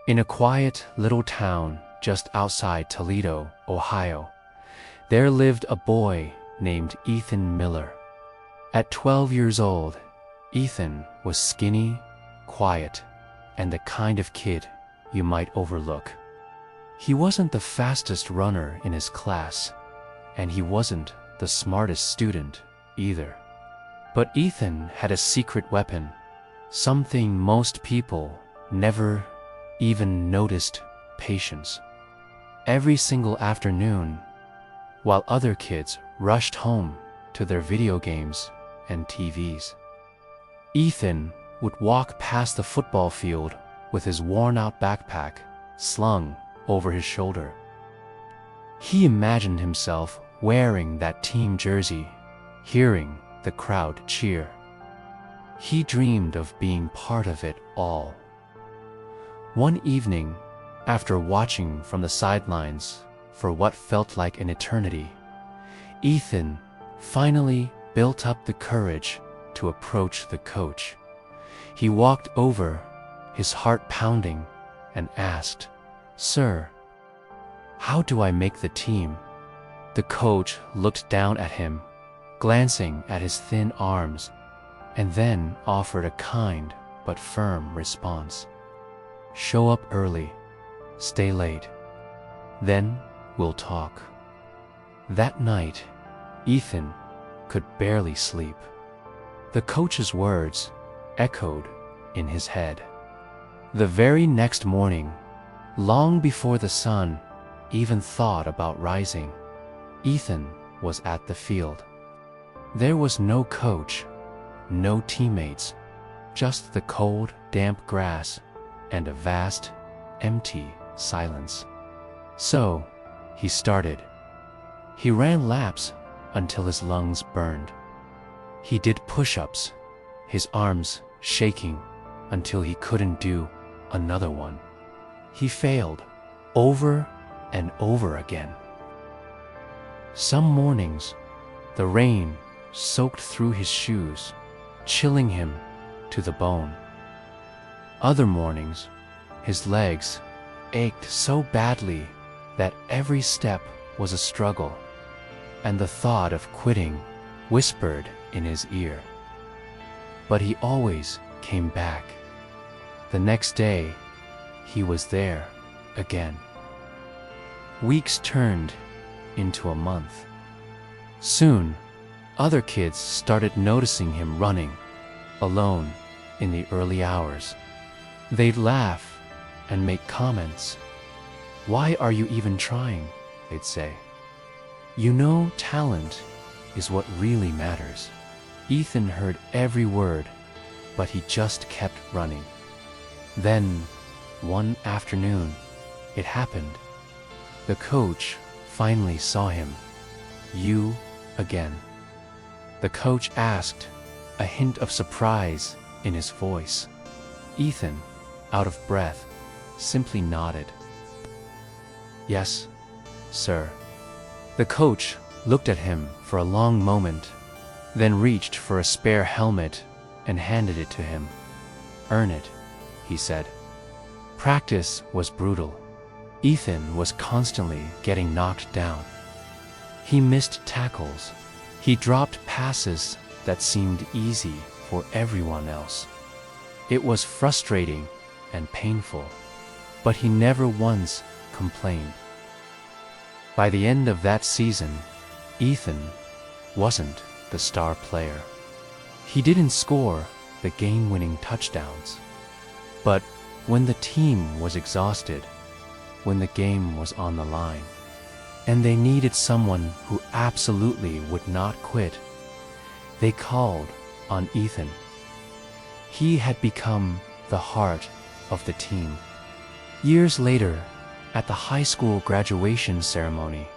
In a quiet little town just outside Toledo, Ohio, there lived a boy named Ethan Miller. At 12 years old, Ethan was skinny, quiet, and the kind of kid you might overlook. He wasn't the fastest runner in his class, and he wasn't the smartest student either. But Ethan had a secret weapon, something most people never even noticed: patience. Every single afternoon, while other kids rushed home to their video games and TVs, Ethan would walk past the football field with his worn-out backpack slung over his shoulder. He imagined himself wearing that team jersey, hearing the crowd cheer. He dreamed of being part of it all. One evening, after watching from the sidelines for what felt like an eternity, Ethan finally built up the courage to approach the coach. He walked over, his heart pounding, and asked, "Sir, how do I make the team?" The coach looked down at him, glancing at his thin arms, and then offered a kind but firm response. "Show up early, stay late, then we'll talk." That night, Ethan could barely sleep. The coach's words echoed in his head. The very next morning, long before the sun even thought about rising, Ethan was at the field. There was no coach, no teammates, just the cold, damp grass and a vast, empty silence. So, he started. He ran laps until his lungs burned. He did push-ups, his arms shaking until he couldn't do another one. He failed over and over again. Some mornings, the rain soaked through his shoes, chilling him to the bone. Other mornings, his legs ached so badly that every step was a struggle, and the thought of quitting whispered in his ear. But he always came back. The next day, he was there again. Weeks turned into a month. Soon, other kids started noticing him running alone in the early hours. They'd laugh and make comments. "Why are you even trying?" they'd say. "You know, talent is what really matters." Ethan heard every word, but he just kept running. Then, one afternoon, it happened. The coach finally saw him. "You again?" The coach asked, a hint of surprise in his voice. Ethan, out of breath, simply nodded. "Yes, sir." The coach looked at him for a long moment, then reached for a spare helmet and handed it to him. "Earn it," he said. Practice was brutal. Ethan was constantly getting knocked down. He missed tackles. He dropped passes that seemed easy for everyone else. It was frustrating and painful, but he never once complained. By the end of that season, Ethan wasn't the star player. He didn't score the game-winning touchdowns. But when the team was exhausted, when the game was on the line, and they needed someone who absolutely would not quit, they called on Ethan. He had become the heart of the team. Years later, at the high school graduation ceremony,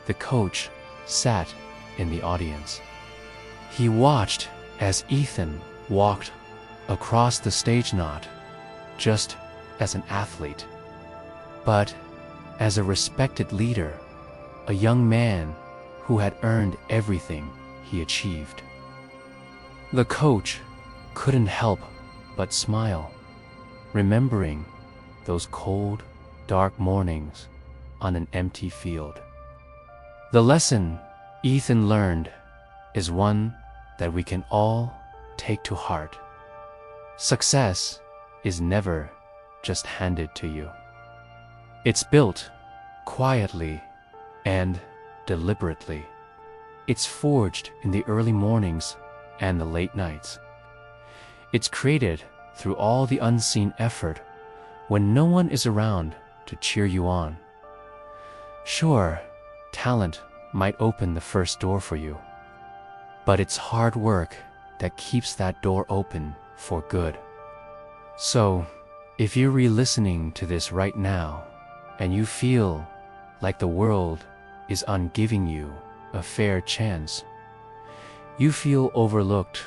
the coach sat in the audience. He watched as Ethan walked across the stage, not just as an athlete, but as a respected leader, a young man who had earned everything he achieved. The coach couldn't help but smile, remembering those cold, dark mornings on an empty field. The lesson Ethan learned is one that we can all take to heart. Success is never just handed to you. It's built quietly and deliberately. It's forged in the early mornings and the late nights. It's created through all the unseen effort when no one is around to cheer you on. Sure, talent might open the first door for you, but it's hard work that keeps that door open for good. So, if you're re-listening to this right now and you feel like the world is ungiving you a fair chance, you feel overlooked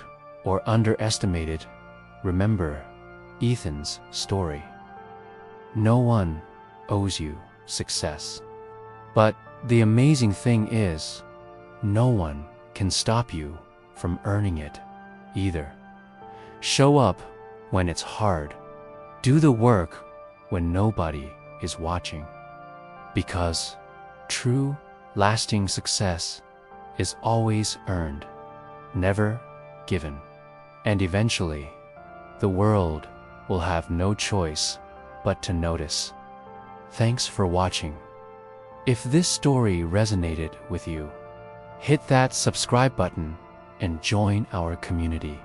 or underestimated, remember Ethan's story. No one owes you success. But the amazing thing is, no one can stop you from earning it either. Show up when it's hard. Do the work when nobody is watching. Because true, lasting success is always earned, never given. And eventually, the world will have no choice but to notice. Thanks for watching. If this story resonated with you, hit that subscribe button and join our community.